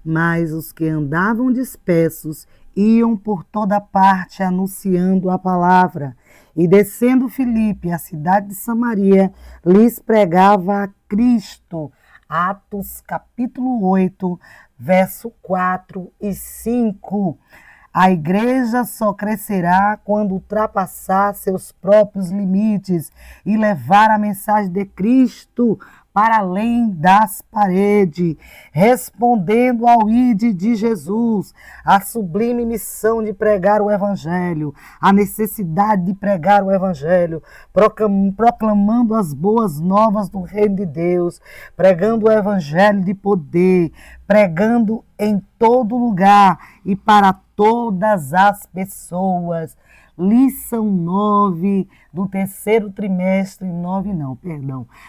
mas os que andavam dispersos iam por toda parte anunciando a palavra. E descendo Filipe, a cidade de Samaria, lhes pregava a Cristo. Atos capítulo 8, verso 4 e 5. A igreja só crescerá quando ultrapassar seus próprios limites e levar a mensagem de Cristo para além das paredes, respondendo ao ide de Jesus, a sublime missão de pregar o Evangelho, a necessidade de pregar o Evangelho, proclamando as boas novas do reino de Deus, pregando o Evangelho de poder, pregando em todo lugar e para todas as pessoas. Lição 9 do terceiro trimestre,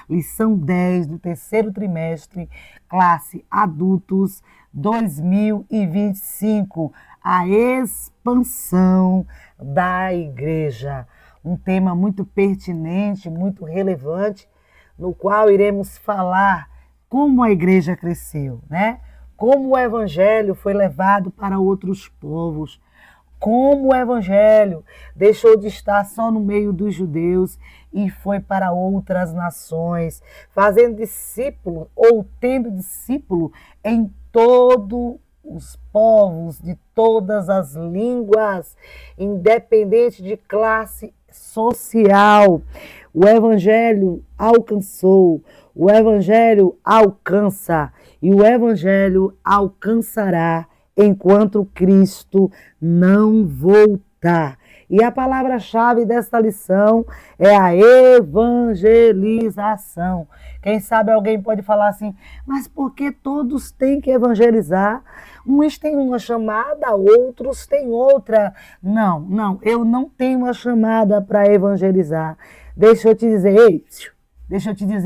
lição 10 do terceiro trimestre, classe adultos 2025, a expansão da igreja. Um tema muito pertinente, muito relevante, no qual iremos falar como a igreja cresceu, né? Como o evangelho foi levado para outros povos, como o evangelho deixou de estar só no meio dos judeus e foi para outras nações, fazendo discípulo ou tendo discípulo em todos os povos, de todas as línguas, independente de classe social. O evangelho alcançou, o evangelho alcança e o evangelho alcançará enquanto Cristo não voltar. E a palavra-chave desta lição é a evangelização. Quem sabe alguém pode falar assim, mas por que todos têm que evangelizar? Uns têm uma chamada, outros têm outra. Não, eu não tenho uma chamada para evangelizar. Deixa eu te dizer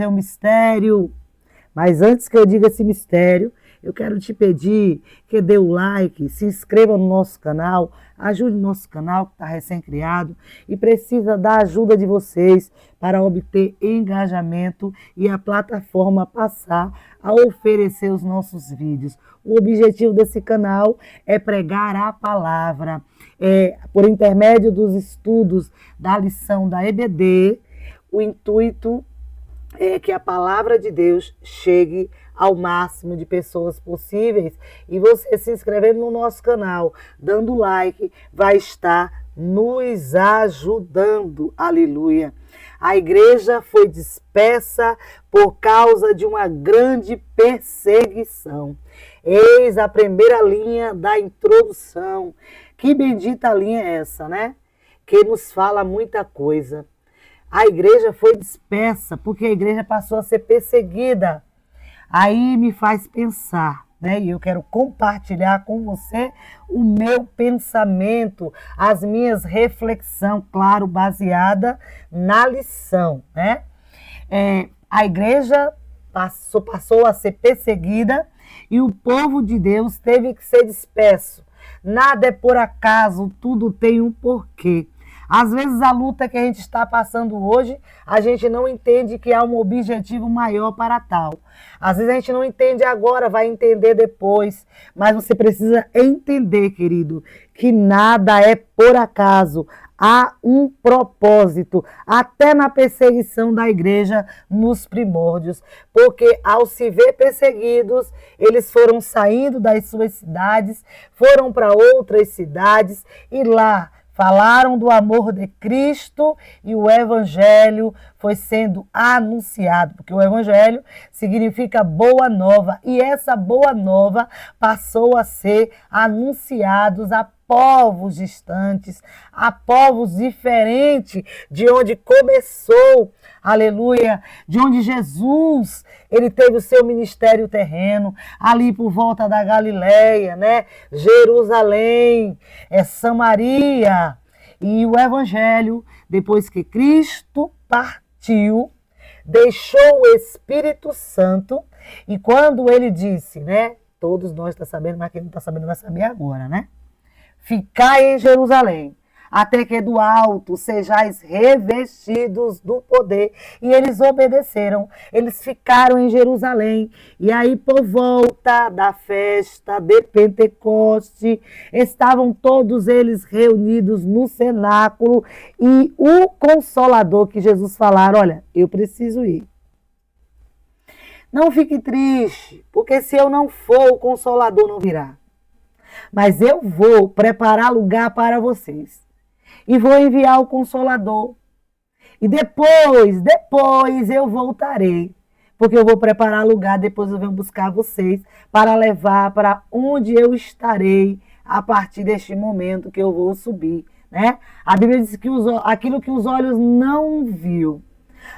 um mistério. Mas antes que eu diga esse mistério, eu quero te pedir que dê o like, se inscreva no nosso canal, ajude o nosso canal que está recém-criado e precisa da ajuda de vocês para obter engajamento e a plataforma passar a oferecer os nossos vídeos. O objetivo desse canal é pregar a palavra. Por intermédio dos estudos da lição da EBD, o intuito é que a palavra de Deus chegue ao máximo de pessoas possíveis. E você se inscrevendo no nosso canal, dando like, vai estar nos ajudando. Aleluia! A igreja foi dispersa por causa de uma grande perseguição. Eis a primeira linha da introdução. Que bendita linha é essa, né? Que nos fala muita coisa. A igreja foi dispersa porque a igreja passou a ser perseguida. Aí me faz pensar, né? E eu quero compartilhar com você o meu pensamento, as minhas reflexões, claro, baseada na lição, né? A igreja passou a ser perseguida e o povo de Deus teve que ser disperso. Nada é por acaso, tudo tem um porquê. Às vezes a luta que a gente está passando hoje, a gente não entende que há um objetivo maior para tal. Às vezes a gente não entende agora, vai entender depois. Mas você precisa entender, querido, que nada é por acaso. Há um propósito, até na perseguição da igreja nos primórdios. Porque ao se ver perseguidos, eles foram saindo das suas cidades, foram para outras cidades e lá falaram do amor de Cristo e o evangelho foi sendo anunciado, porque o evangelho significa boa nova e essa boa nova passou a ser anunciados a povos distantes, a povos diferentes de onde começou, aleluia, de onde Jesus, ele teve o seu ministério terreno, ali por volta da Galileia, né? Jerusalém, Samaria. E o evangelho, depois que Cristo partiu, deixou o Espírito Santo, e quando ele disse, né? Todos nós estamos sabendo, mas quem não está sabendo vai saber agora, né? Ficai em Jerusalém, até que do alto sejais revestidos do poder. E eles obedeceram, eles ficaram em Jerusalém. E aí, por volta da festa de Pentecoste, estavam todos eles reunidos no cenáculo, e o Consolador que Jesus falara: olha, eu preciso ir. Não fique triste, porque se eu não for, o Consolador não virá. Mas eu vou preparar lugar para vocês. E vou enviar o Consolador. E depois eu voltarei. Porque eu vou preparar lugar, depois eu venho buscar vocês para levar para onde eu estarei a partir deste momento que eu vou subir, né? A Bíblia diz que aquilo que os olhos não viu,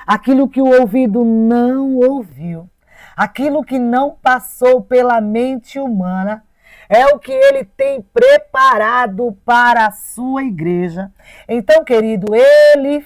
aquilo que o ouvido não ouviu, aquilo que não passou pela mente humana, é o que ele tem preparado para a sua igreja. Então, querido, ele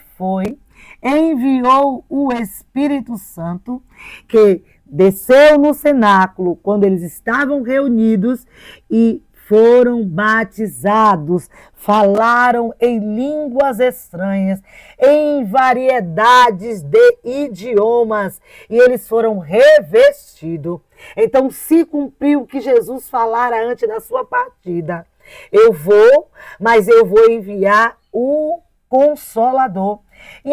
enviou o Espírito Santo, que desceu no cenáculo quando eles estavam reunidos e foram batizados, falaram em línguas estranhas, em variedades de idiomas, e eles foram revestidos. Então se cumpriu o que Jesus falara antes da sua partida. Eu vou, mas eu vou enviar o Consolador. E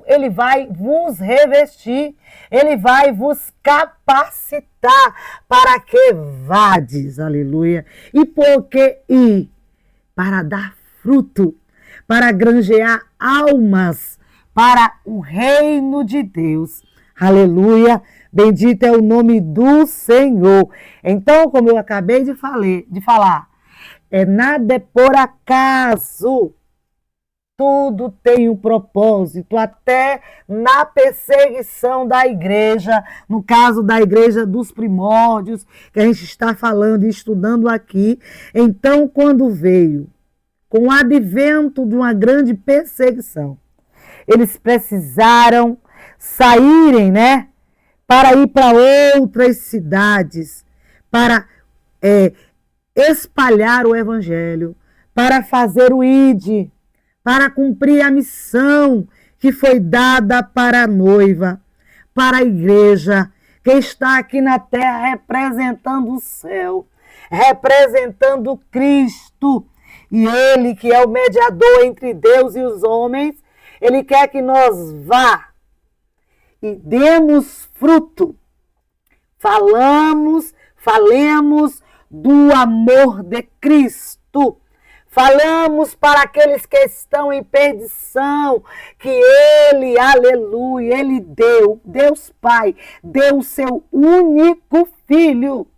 ele vai vos revestir, ele vai vos capacitar para que vades, aleluia. E por que ir? Para dar fruto, para granjear almas para o reino de Deus, aleluia. Bendito é o nome do Senhor. Então, como eu acabei de falar, nada é por acaso. Tudo tem um propósito, até na perseguição da igreja, no caso da igreja dos primórdios, que a gente está falando e estudando aqui. Então, quando veio, com o advento de uma grande perseguição, eles precisaram saírem, né, para ir para outras cidades, para espalhar o evangelho, para fazer o ID, para cumprir a missão que foi dada para a noiva, para a igreja, que está aqui na terra representando o céu, representando Cristo. E ele, que é o mediador entre Deus e os homens, ele quer que nós vá e demos fruto. Falemos do amor de Cristo. Falamos para aqueles que estão em perdição, que ele, aleluia, ele deu, Deus Pai, deu o seu único filho,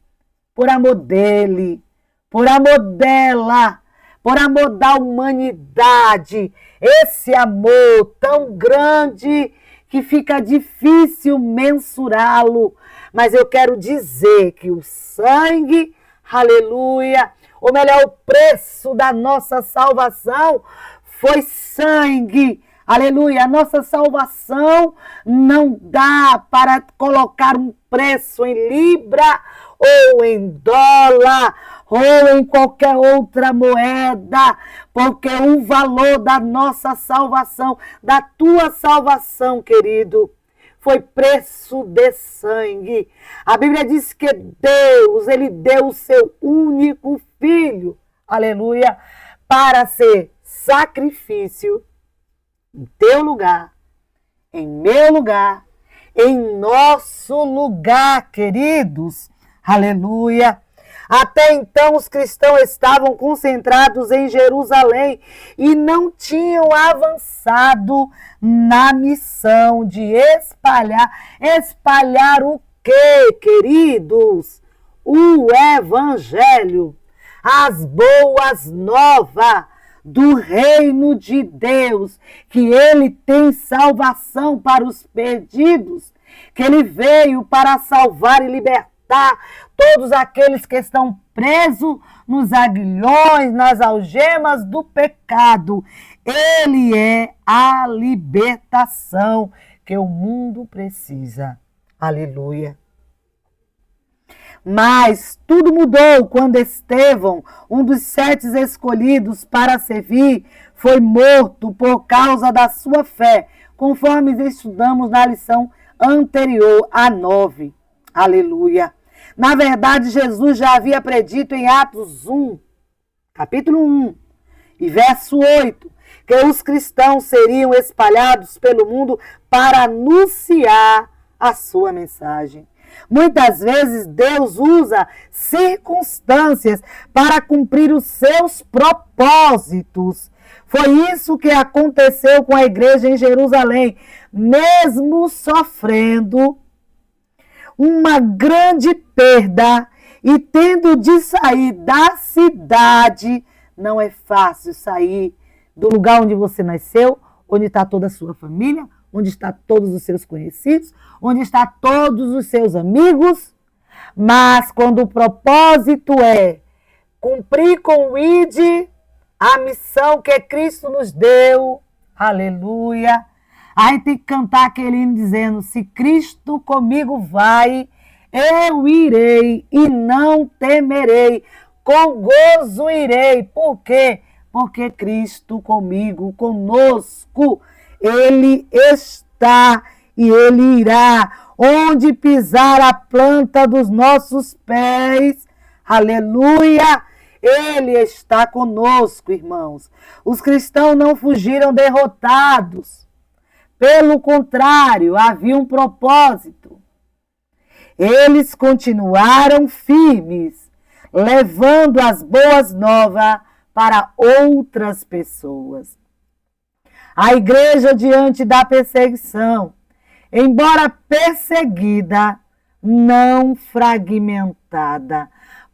por amor dele, por amor dela, por amor da humanidade. Esse amor tão grande que fica difícil mensurá-lo, mas eu quero dizer que o sangue, aleluia, ou melhor, o preço da nossa salvação foi sangue. Aleluia. A nossa salvação não dá para colocar um preço em libra ou em dólar ou em qualquer outra moeda, porque o valor da nossa salvação, da tua salvação, querido, foi preço de sangue. A Bíblia diz que Deus, ele deu o seu único filho, aleluia, para ser sacrifício em teu lugar, em meu lugar, em nosso lugar, queridos, aleluia. Até então os cristãos estavam concentrados em Jerusalém e não tinham avançado na missão de espalhar. Espalhar o quê, queridos? O Evangelho, as boas novas do reino de Deus, que ele tem salvação para os perdidos, que ele veio para salvar e libertar todos aqueles que estão presos nos aguilhões, nas algemas do pecado. Ele é a libertação que o mundo precisa. Aleluia. Mas tudo mudou quando Estevão, um dos 7 escolhidos para servir, foi morto por causa da sua fé, conforme estudamos na lição anterior, a 9. Aleluia. Na verdade, Jesus já havia predito em Atos 1, capítulo 1, e verso 8, que os cristãos seriam espalhados pelo mundo para anunciar a sua mensagem. Muitas vezes Deus usa circunstâncias para cumprir os seus propósitos. Foi isso que aconteceu com a igreja em Jerusalém. Mesmo sofrendo uma grande perda e tendo de sair da cidade, não é fácil sair do lugar onde você nasceu, onde está toda a sua família, onde estão todos os seus conhecidos, onde estão todos os seus amigos. Mas quando o propósito é cumprir com o ID, a missão que Cristo nos deu, aleluia, a gente tem que cantar aquele hino dizendo: se Cristo comigo vai, eu irei e não temerei, com gozo irei. Por quê? Porque Cristo comigo, conosco, Ele está e Ele irá. Onde pisar a planta dos nossos pés, aleluia, Ele está conosco, irmãos. Os cristãos não fugiram derrotados. Pelo contrário, havia um propósito. Eles continuaram firmes, levando as boas novas para outras pessoas. A igreja, diante da perseguição, embora perseguida, não fragmentada.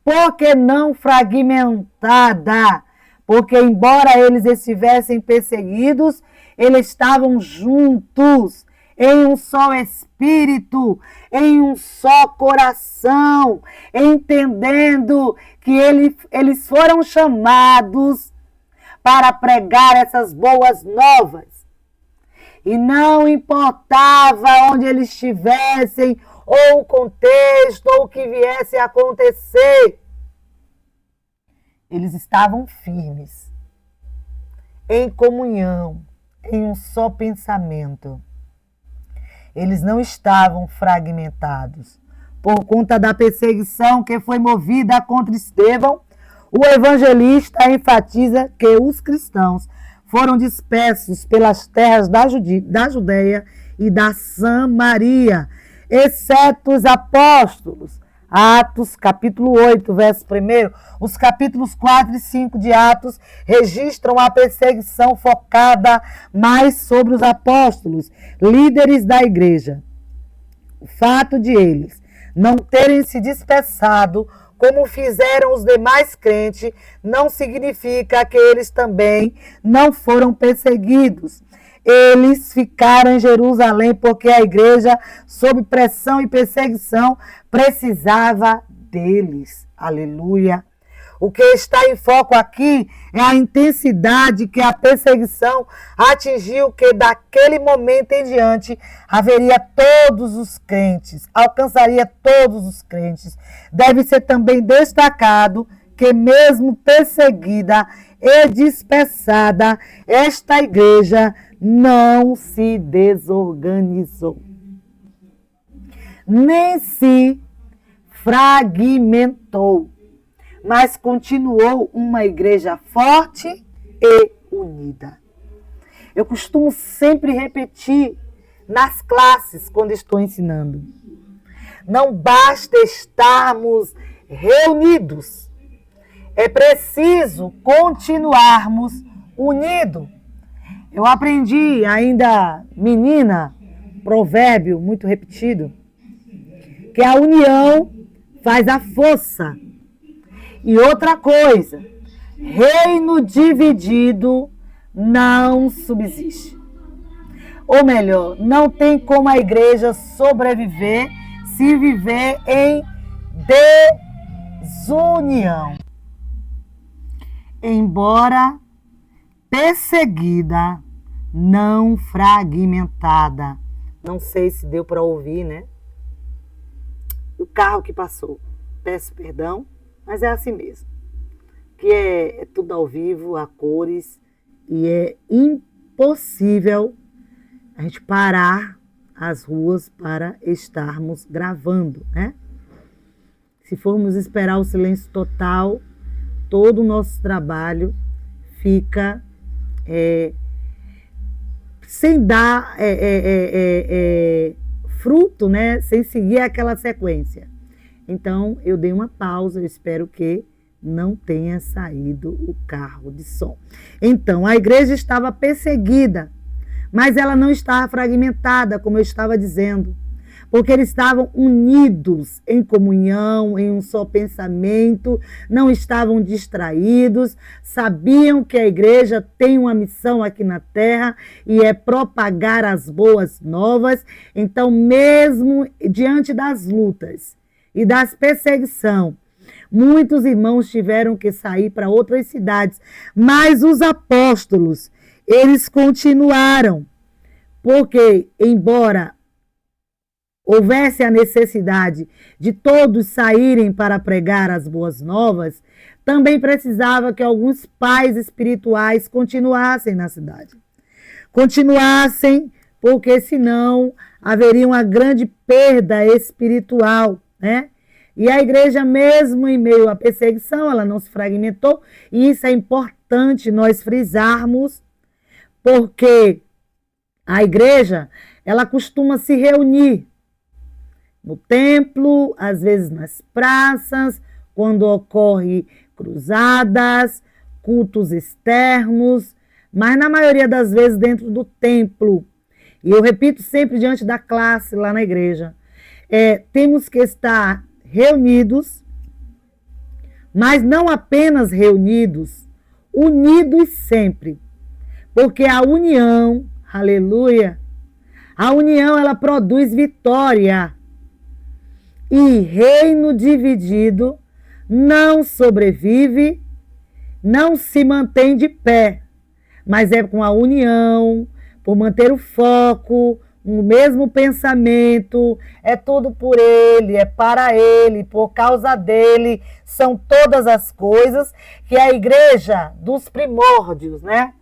Por que não fragmentada? Porque, embora eles estivessem perseguidos, eles estavam juntos, em um só espírito, em um só coração, entendendo que eles foram chamados para pregar essas boas novas. E não importava onde eles estivessem, ou o contexto, ou o que viesse a acontecer, eles estavam firmes, em comunhão, em um só pensamento. Eles não estavam fragmentados. Por conta da perseguição que foi movida contra Estevão, o evangelista enfatiza que os cristãos foram dispersos pelas terras da Judéia e da Samaria, exceto os apóstolos. Atos, capítulo 8, verso 1, os capítulos 4 e 5 de Atos registram a perseguição focada mais sobre os apóstolos, líderes da igreja. O fato de eles não terem se dispersado como fizeram os demais crentes, não significa que eles também não foram perseguidos. Eles ficaram em Jerusalém porque a igreja, sob pressão e perseguição, precisava deles. Aleluia. O que está em foco aqui é a intensidade que a perseguição atingiu, que daquele momento em diante haveria todos os crentes, alcançaria todos os crentes. Deve ser também destacado que mesmo perseguida e dispersada, esta igreja não se desorganizou, nem se fragmentou, mas continuou uma igreja forte e unida. Eu costumo sempre repetir nas classes, quando estou ensinando: não basta estarmos reunidos, é preciso continuarmos unidos. Eu aprendi, ainda menina, provérbio muito repetido, que a união faz a força. E outra coisa, reino dividido não subsiste. Ou melhor, não tem como a igreja sobreviver se viver em desunião. Embora perseguida, não fragmentada. Não sei se deu para ouvir, né? O carro que passou. peço perdão, mas é assim mesmo. Que é tudo ao vivo, a cores, e é impossível a gente parar as ruas para estarmos gravando, né? Se formos esperar o silêncio total, todo o nosso trabalho fica sem dar fruto, né? Sem seguir aquela sequência. Então, eu dei uma pausa, eu espero que não tenha saído o carro de som. Então, a igreja estava perseguida, mas ela não estava fragmentada, como eu estava dizendo, porque eles estavam unidos em comunhão, em um só pensamento, não estavam distraídos, sabiam que a igreja tem uma missão aqui na terra e é propagar as boas novas. Então, mesmo diante das lutas e das perseguições, muitos irmãos tiveram que sair para outras cidades, mas os apóstolos, eles continuaram, porque embora houvesse a necessidade de todos saírem para pregar as boas novas, também precisava que alguns pais espirituais continuassem na cidade. Continuassem, porque senão haveria uma grande perda espiritual, né? E a igreja, mesmo em meio à perseguição, ela não se fragmentou, e isso é importante nós frisarmos, porque a igreja, ela costuma se reunir no templo, às vezes nas praças, quando ocorre cruzadas, cultos externos, mas na maioria das vezes dentro do templo. E eu repito sempre diante da classe lá na igreja, temos que estar reunidos, mas não apenas reunidos, unidos sempre. Porque a união, aleluia, a união ela produz vitória. E reino dividido não sobrevive, não se mantém de pé, mas é com a união, por manter o foco, o mesmo pensamento, é tudo por ele, é para ele, por causa dele, são todas as coisas que a igreja dos primórdios, né?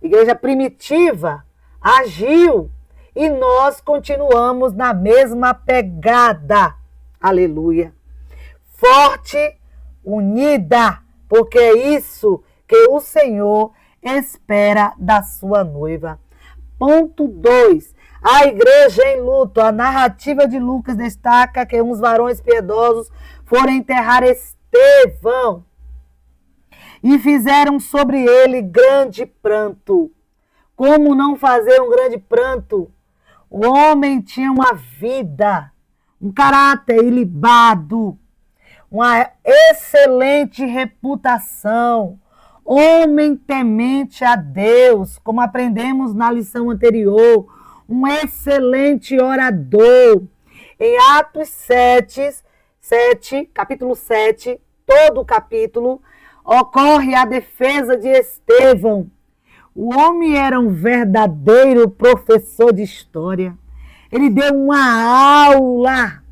Igreja primitiva, agiu e nós continuamos na mesma pegada. Aleluia. Forte, unida, porque é isso que o Senhor espera da sua noiva. Ponto 2. A igreja em luto. A narrativa de Lucas destaca que uns varões piedosos foram enterrar Estevão e fizeram sobre ele grande pranto. Como não fazer um grande pranto? O homem tinha uma vida, um caráter ilibado, uma excelente reputação, homem temente a Deus, como aprendemos na lição anterior, um excelente orador. Em Atos 7, capítulo 7, todo o capítulo, ocorre a defesa de Estevão. O homem era um verdadeiro professor de história. Ele deu uma aula,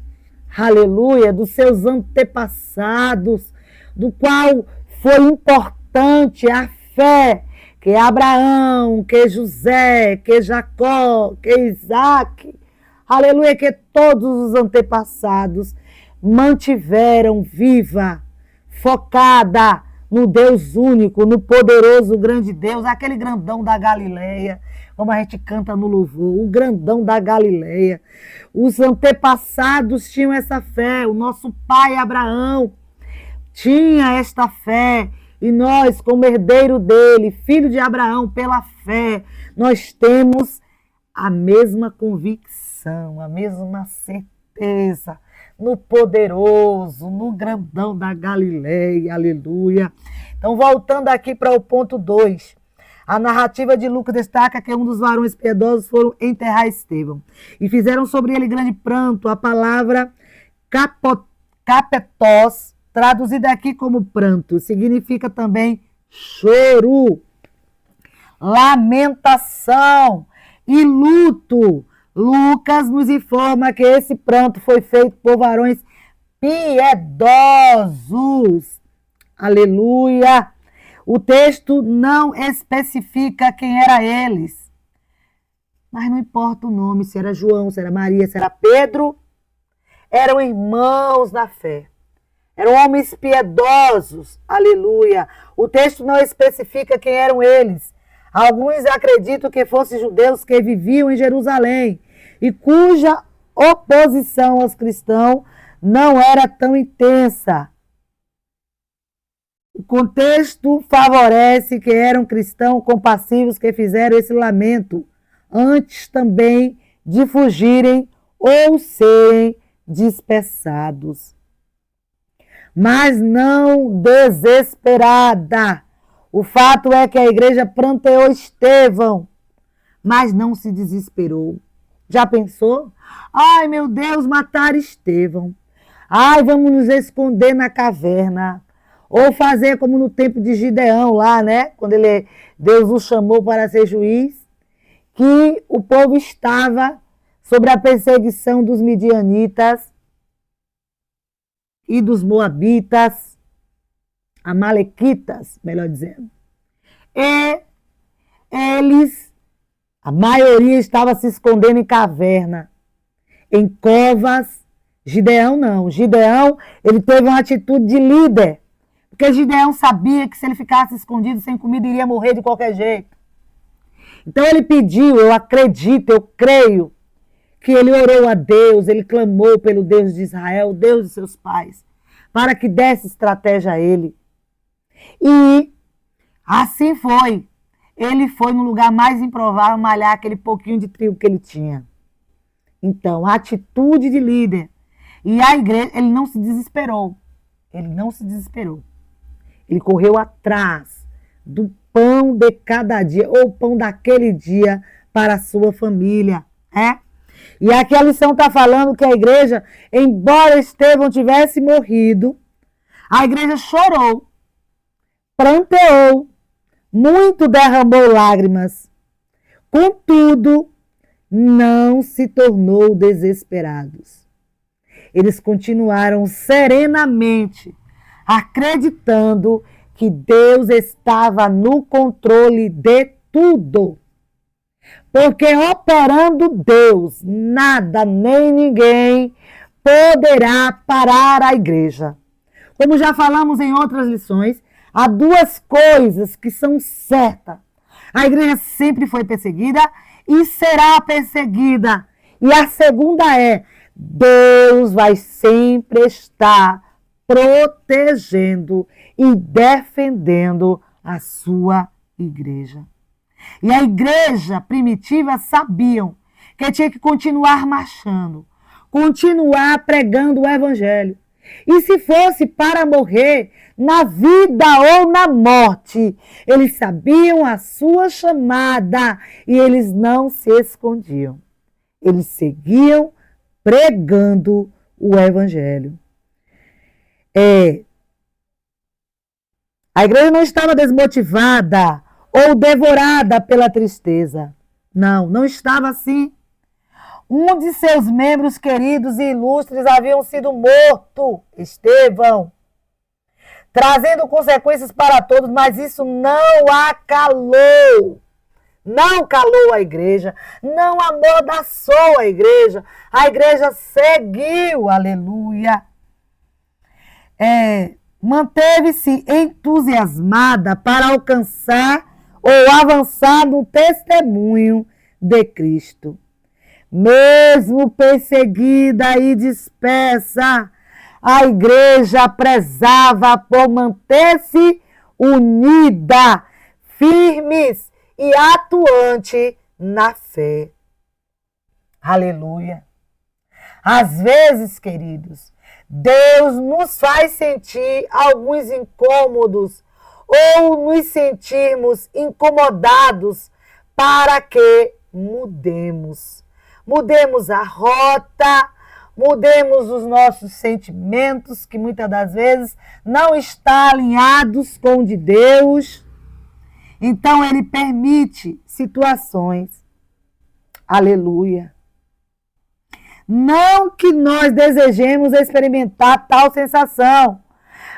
aleluia, dos seus antepassados, do qual foi importante a fé que Abraão, que José, que Jacó, que Isaac, aleluia, que todos os antepassados mantiveram viva, focada no Deus único, no poderoso grande Deus, aquele grandão da Galileia, como a gente canta no louvor, o grandão da Galileia. Os antepassados tinham essa fé, o nosso pai Abraão tinha esta fé, e nós, como herdeiro dele, filho de Abraão, pela fé, nós temos a mesma convicção, a mesma certeza no poderoso, no grandão da Galileia, aleluia. Então, voltando aqui para o ponto 2, a narrativa de Lucas destaca que um dos varões piedosos foram enterrar Estevão e fizeram sobre ele grande pranto. A palavra kapetós, traduzida aqui como pranto, significa também choro, lamentação e luto. Lucas nos informa que esse pranto foi feito por varões piedosos. Aleluia. O texto não especifica quem era eles. Mas não importa o nome, se era João, se era Maria, se era Pedro. Eram irmãos na fé. Eram homens piedosos. Aleluia. O texto não especifica quem eram eles. Alguns acreditam que fossem judeus que viviam em Jerusalém e cuja oposição aos cristãos não era tão intensa. O contexto favorece que eram cristãos compassivos que fizeram esse lamento antes também de fugirem ou serem dispersados. Mas não desesperada. O fato é que a igreja pranteou Estevão, mas não se desesperou. Já pensou? Ai, meu Deus, mataram Estevão. Ai, vamos nos esconder na caverna. Ou fazer como no tempo de Gideão lá, né? Quando Deus o chamou para ser juiz, que o povo estava sob a perseguição dos midianitas e dos moabitas, amalequitas, melhor dizendo. E eles, a maioria estava se escondendo em caverna, em covas. Gideão não. Gideão, ele teve uma atitude de líder. Porque Gideão sabia que se ele ficasse escondido sem comida, iria morrer de qualquer jeito. Então ele pediu, eu acredito, eu creio, que ele orou a Deus, ele clamou pelo Deus de Israel, o Deus de seus pais, para que desse estratégia a ele. E assim foi. Ele foi no lugar mais improvável malhar aquele pouquinho de trigo que ele tinha. Então, a atitude de líder. E a igreja, ele não se desesperou. Ele não se desesperou. Ele correu atrás do pão de cada dia, ou pão daquele dia para a sua família. E aqui a lição está falando que a igreja, embora Estevão tivesse morrido, a igreja chorou, pranteou, muito derramou lágrimas. Contudo, não se tornou desesperados. Eles continuaram serenamente, acreditando que Deus estava no controle de tudo. Porque operando Deus, nada nem ninguém poderá parar a igreja. Como já falamos em outras lições, há duas coisas que são certas. A igreja sempre foi perseguida e será perseguida. E a segunda é, Deus vai sempre estar protegendo e defendendo a sua igreja. E a igreja primitiva sabiam que tinha que continuar marchando, continuar pregando o evangelho. E se fosse para morrer, na vida ou na morte, eles sabiam a sua chamada e eles não se escondiam. Eles seguiam pregando o evangelho. A igreja não estava desmotivada ou devorada pela tristeza. Não, não estava assim. Um de seus membros queridos e ilustres haviam sido morto, Estevão, trazendo consequências para todos, mas isso não acalou. Não calou a igreja, não amordaçou a igreja seguiu, aleluia. Manteve-se entusiasmada para alcançar ou avançar no testemunho de Cristo. Mesmo perseguida e dispersa, a igreja prezava por manter-se unida, firmes e atuante na fé. Aleluia. Às vezes, queridos, Deus nos faz sentir alguns incômodos ou nos sentirmos incomodados para que mudemos. Mudemos a rota, mudemos os nossos sentimentos, que muitas das vezes não estão alinhados com o de Deus. Então, Ele permite situações. Aleluia. Não que nós desejemos experimentar tal sensação,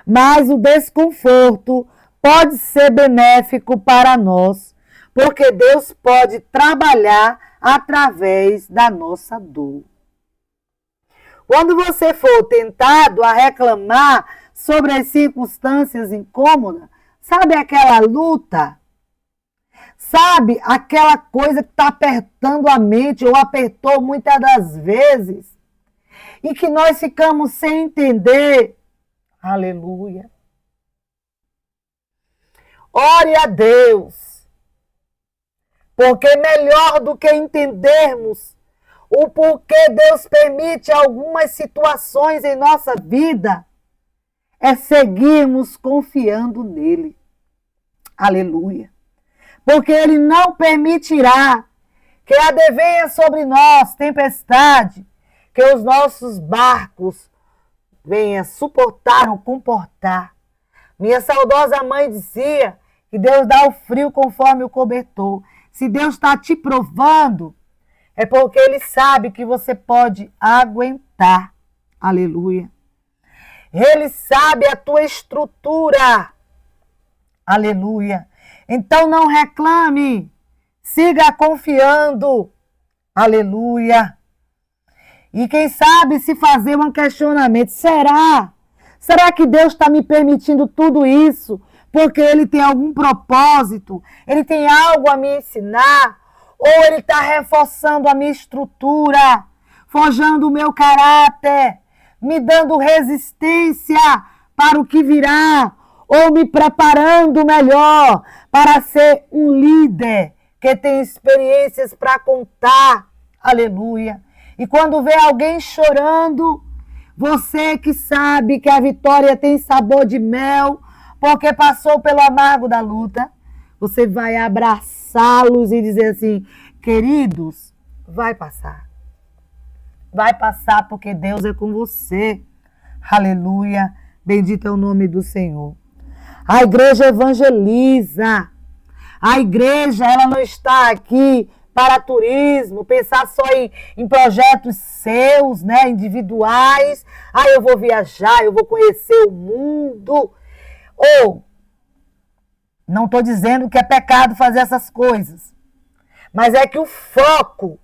mas o desconforto pode ser benéfico para nós, porque Deus pode trabalhar através da nossa dor. Quando você for tentado a reclamar sobre as circunstâncias incômodas, sabe aquela luta? Sabe aquela coisa que está apertando a mente, ou apertou muitas das vezes, e que nós ficamos sem entender? Aleluia. Ore a Deus, porque melhor do que entendermos o porquê Deus permite algumas situações em nossa vida, é seguirmos confiando nele. Aleluia. Porque ele não permitirá que advenha sobre nós tempestade, que os nossos barcos venham suportar ou comportar. Minha saudosa mãe dizia que Deus dá o frio conforme o cobertor. Se Deus está te provando, é porque Ele sabe que você pode aguentar. Aleluia. Ele sabe a tua estrutura. Aleluia. Então não reclame. Siga confiando. Aleluia. E quem sabe se fazer um questionamento. Será? Será que Deus está me permitindo tudo isso porque Ele tem algum propósito? Ele tem algo a me ensinar? Ou Ele está reforçando a minha estrutura, forjando o meu caráter, me dando resistência para o que virá, ou me preparando melhor para ser um líder que tem experiências para contar? Aleluia. E quando vê alguém chorando, você que sabe que a vitória tem sabor de mel, porque passou pelo amargo da luta, você vai abraçá-los e dizer assim: queridos, vai passar. Vai passar porque Deus é com você. Aleluia. Bendito é o nome do Senhor. A igreja evangeliza. A igreja, ela não está aqui para turismo, pensar só em projetos seus, né, individuais. Eu vou viajar, eu vou conhecer o mundo. Ou, não estou dizendo que é pecado fazer essas coisas, mas é que o foco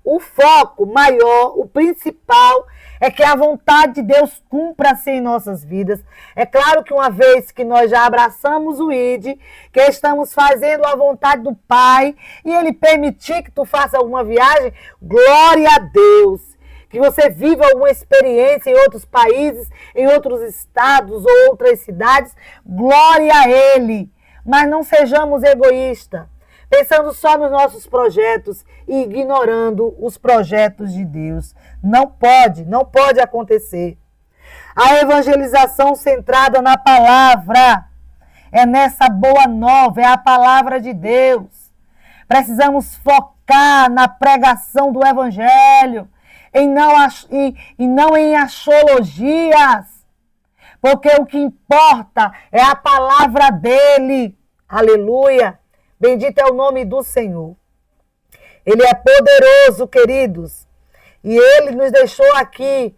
maior, o principal, é que a vontade de Deus cumpra-se em nossas vidas. É claro que uma vez que nós já abraçamos o ID, que estamos fazendo a vontade do Pai, e Ele permitir que tu faça alguma viagem, glória a Deus. Que você viva alguma experiência em outros países, em outros estados ou outras cidades, glória a Ele. Mas não sejamos egoístas, pensando só nos nossos projetos e ignorando os projetos de Deus. Não pode acontecer. A evangelização centrada na palavra, é nessa boa nova, é a palavra de Deus. Precisamos focar na pregação do evangelho, e não em axiologias, porque o que importa é a palavra dele. Aleluia. Bendito é o nome do Senhor. Ele é poderoso, queridos. E Ele nos deixou aqui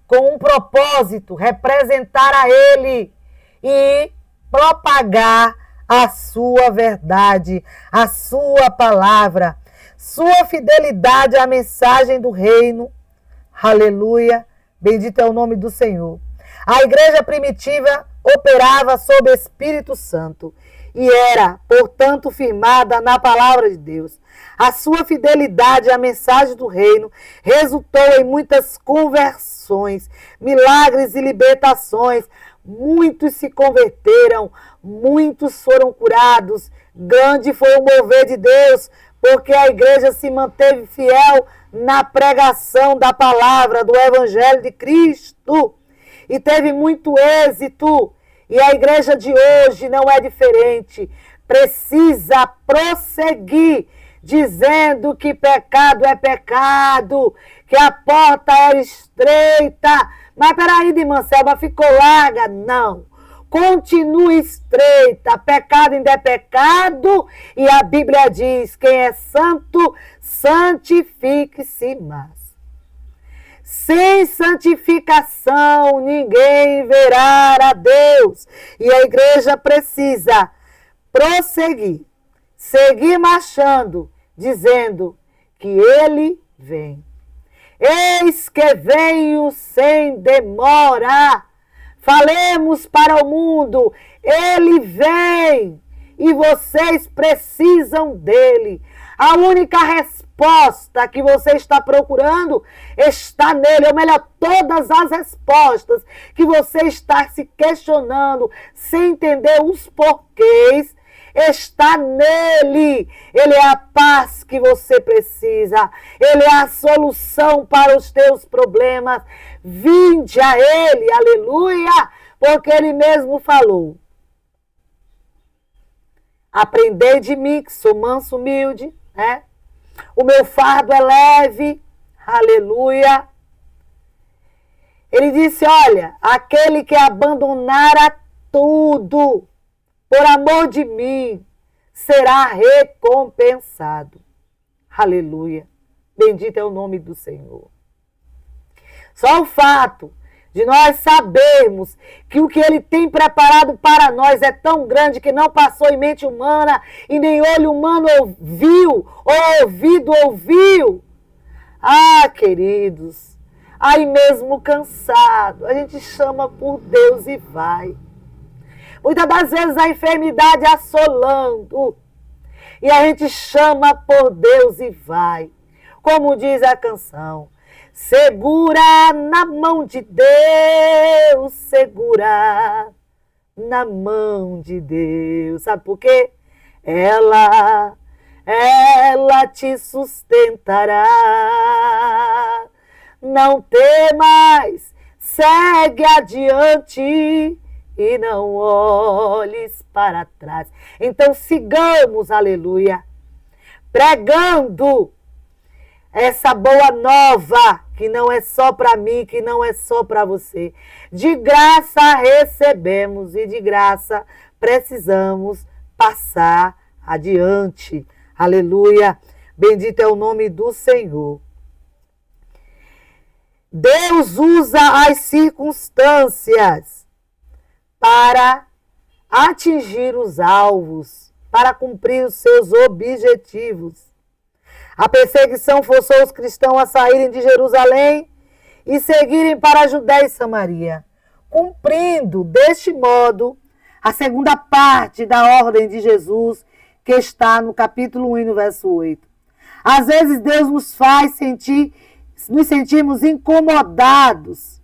com um propósito, representar a Ele e propagar a sua verdade, a sua palavra, sua fidelidade à mensagem do reino. Aleluia. Bendito é o nome do Senhor. A igreja primitiva operava sob o Espírito Santo e era, portanto, firmada na palavra de Deus. A sua fidelidade à mensagem do reino resultou em muitas conversões, milagres e libertações. Muitos se converteram, muitos foram curados. Grande foi o mover de Deus, porque a igreja se manteve fiel na pregação da palavra, do Evangelho de Cristo, e teve muito êxito. E a igreja de hoje não é diferente. Precisa prosseguir dizendo que pecado é pecado, que a porta era estreita. Mas peraí, irmã Selma, ficou larga? Não. Continue estreita. Pecado ainda é pecado. E a Bíblia diz: quem é santo, santifique-se mais. Sem santificação ninguém verá a Deus. E a igreja precisa prosseguir, seguir marchando, dizendo que Ele vem. Eis que venho sem demora. Falemos para o mundo, Ele vem e vocês precisam dEle. A única resposta que você está procurando está nele, ou melhor, todas as respostas que você está se questionando, sem entender os porquês, está nele. Ele é a paz que você precisa. Ele é a solução para os teus problemas. Vinde a Ele, aleluia, porque Ele mesmo falou. Aprendei de mim, que sou manso, humilde, né? O meu fardo é leve, aleluia. Ele disse, olha, aquele que abandonara tudo por amor de mim, será recompensado. Aleluia. Bendito é o nome do Senhor. Só o fato de nós sabermos que o que Ele tem preparado para nós é tão grande que não passou em mente humana e nem olho humano ouviu, ou ouvido ouviu. Ah, queridos, aí mesmo cansado, a gente chama por Deus e vai. Muitas das vezes a enfermidade assolando. E a gente chama por Deus e vai. Como diz a canção. Segura na mão de Deus. Segura na mão de Deus. Sabe por quê? Ela te sustentará. Não temas. Segue adiante. E não olhes para trás. Então sigamos, aleluia, pregando essa boa nova, que não é só para mim, que não é só para você. De graça recebemos e de graça precisamos passar adiante. Aleluia, bendito é o nome do Senhor. Deus usa as circunstâncias para atingir os alvos, para cumprir os seus objetivos. A perseguição forçou os cristãos a saírem de Jerusalém e seguirem para a Judéia e Samaria, cumprindo, deste modo, a segunda parte da ordem de Jesus, que está no capítulo 1 e no verso 8. Às vezes Deus nos faz nos sentirmos incomodados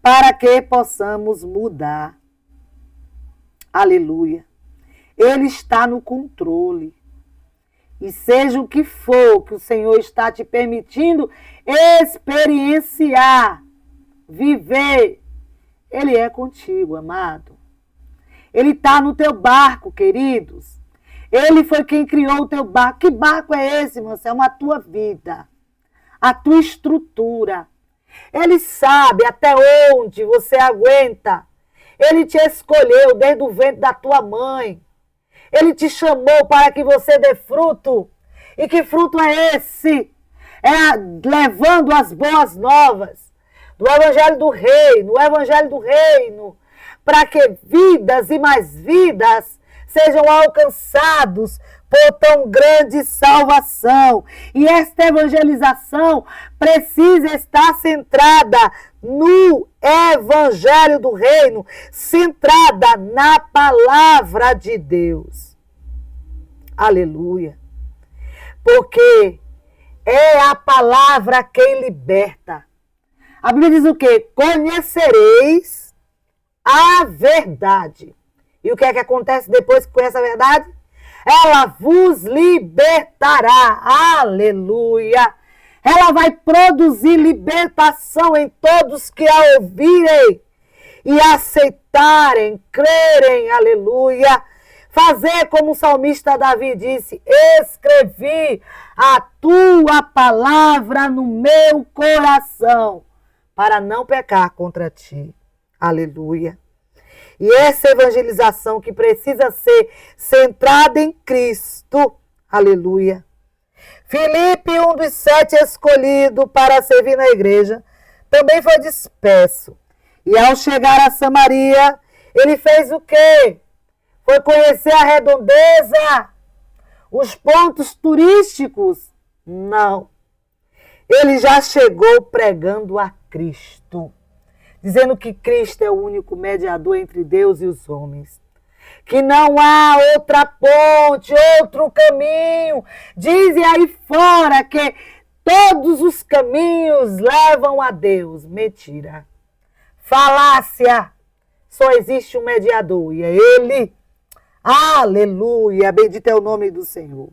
para que possamos mudar. Aleluia. Ele está no controle. E seja o que for que o Senhor está te permitindo experienciar, viver, Ele é contigo, amado. Ele está no teu barco, queridos. Ele foi quem criou o teu barco. Que barco é esse, irmão? É uma tua vida, a tua estrutura. Ele sabe até onde você aguenta. Ele te escolheu desde o ventre da tua mãe. Ele te chamou para que você dê fruto. E que fruto é esse? É levando as boas novas do Evangelho do Reino, o Evangelho do Reino, para que vidas e mais vidas sejam alcançados por tão grande salvação. E esta evangelização precisa estar centrada no Evangelho do Reino, centrada na palavra de Deus. Aleluia. Porque é a palavra quem liberta. A Bíblia diz o quê? Conhecereis a verdade. E o que é que acontece depois que conhece a verdade? Ela vos libertará. Aleluia. Ela vai produzir libertação em todos que a ouvirem e aceitarem, crerem, aleluia. Fazer como o salmista Davi disse, escrevi a tua palavra no meu coração, para não pecar contra ti. Aleluia. E essa evangelização que precisa ser centrada em Cristo. Aleluia. Filipe, um dos 7 escolhidos para servir na igreja, também foi disperso. E ao chegar a Samaria, ele fez o quê? Foi conhecer a redondeza, os pontos turísticos? Não. Ele já chegou pregando a Cristo, dizendo que Cristo é o único mediador entre Deus e os homens, que não há outra ponte, outro caminho. Dizem aí fora que todos os caminhos levam a Deus. Mentira. Falácia. Só existe um mediador e é Ele. Aleluia. Bendito é o nome do Senhor.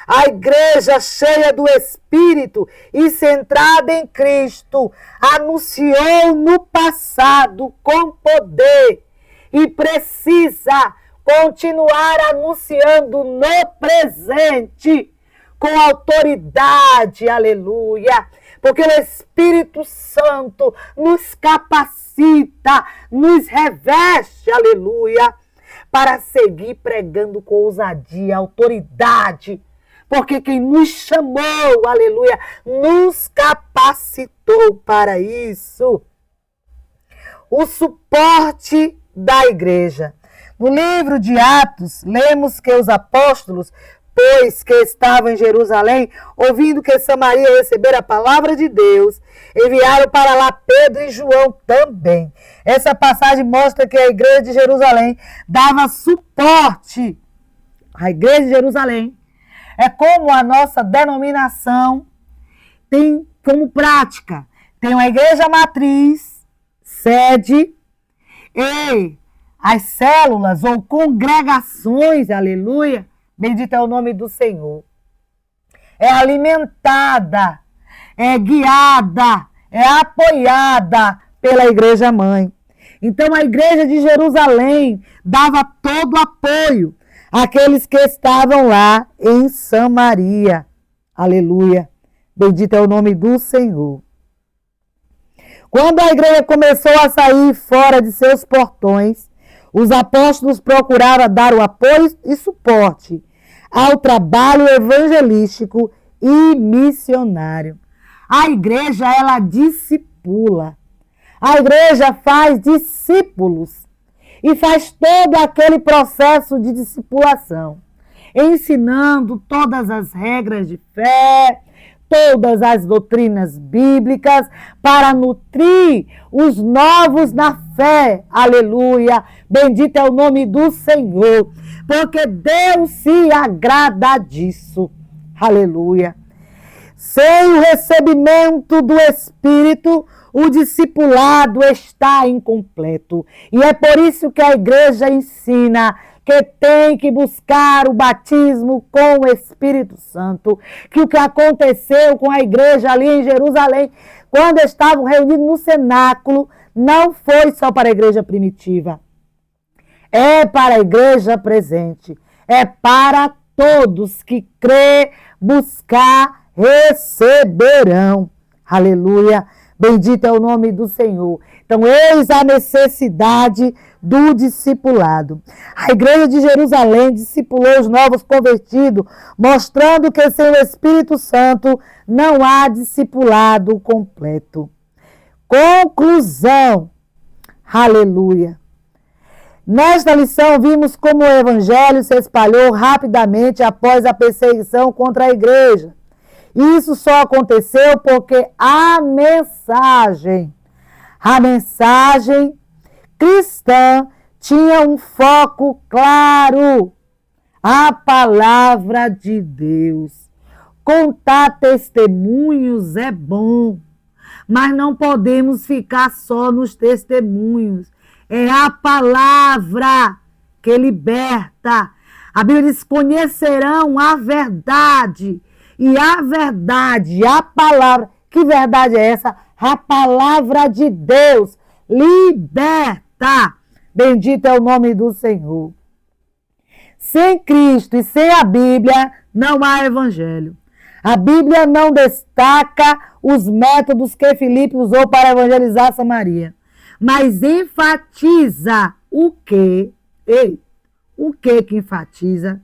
A igreja cheia do Espírito e centrada em Cristo anunciou no passado com poder e precisa continuar anunciando no presente com autoridade, aleluia, porque o Espírito Santo nos capacita, nos reveste, aleluia, para seguir pregando com ousadia, autoridade, porque quem nos chamou, aleluia, nos capacitou para isso. O suporte da igreja. No livro de Atos, lemos que os apóstolos, pois que estavam em Jerusalém, ouvindo que Samaria recebera a palavra de Deus, enviaram para lá Pedro e João também. Essa passagem mostra que a igreja de Jerusalém dava suporte. A igreja de Jerusalém é como a nossa denominação tem como prática. Tem uma igreja matriz, sede, e as células ou congregações, aleluia, bendito é o nome do Senhor. É alimentada, é guiada, é apoiada pela igreja mãe. Então a igreja de Jerusalém dava todo o apoio àqueles que estavam lá em Samaria. Aleluia. Bendito é o nome do Senhor. Quando a igreja começou a sair fora de seus portões, os apóstolos procuraram dar o apoio e suporte ao trabalho evangelístico e missionário. A igreja, ela discipula. A igreja faz discípulos e faz todo aquele processo de discipulação, ensinando todas as regras de fé, todas as doutrinas bíblicas, para nutrir os novos na fé. Aleluia! Bendito é o nome do Senhor, porque Deus se agrada disso. Aleluia! Sem o recebimento do Espírito, o discipulado está incompleto. E é por isso que a igreja ensina que tem que buscar o batismo com o Espírito Santo. Que o que aconteceu com a igreja ali em Jerusalém, quando estavam reunidos no cenáculo, não foi só para a igreja primitiva. É para a igreja presente. É para todos que crê, buscar, receberão. Aleluia. Bendito é o nome do Senhor. Então, eis a necessidade do discipulado. A igreja de Jerusalém discipulou os novos convertidos, mostrando que sem o Espírito Santo não há discipulado completo. Conclusão. Aleluia. Nesta lição, vimos como o evangelho se espalhou rapidamente após a perseguição contra a igreja. Isso só aconteceu porque a mensagem cristã tinha um foco claro. A palavra de Deus. Contar testemunhos é bom, mas não podemos ficar só nos testemunhos. É a palavra que liberta. A Bíblia diz: conhecerão a verdade. E a verdade, a palavra, que verdade é essa? A palavra de Deus liberta. Bendito é o nome do Senhor. Sem Cristo e sem a Bíblia, não há evangelho. A Bíblia não destaca os métodos que Filipe usou para evangelizar Samaria, mas enfatiza o quê? O que enfatiza?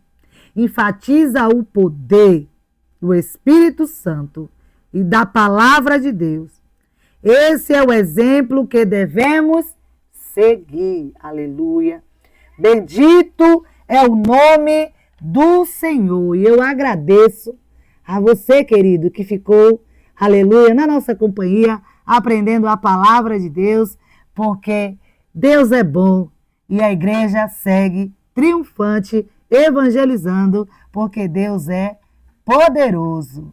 Enfatiza o poder do Espírito Santo e da palavra de Deus. Esse é o exemplo que devemos seguir. Aleluia. Bendito é o nome do Senhor. E eu agradeço a você, querido, que ficou, aleluia, na nossa companhia, aprendendo a palavra de Deus, porque Deus é bom e a igreja segue triunfante, evangelizando, porque Deus é poderoso.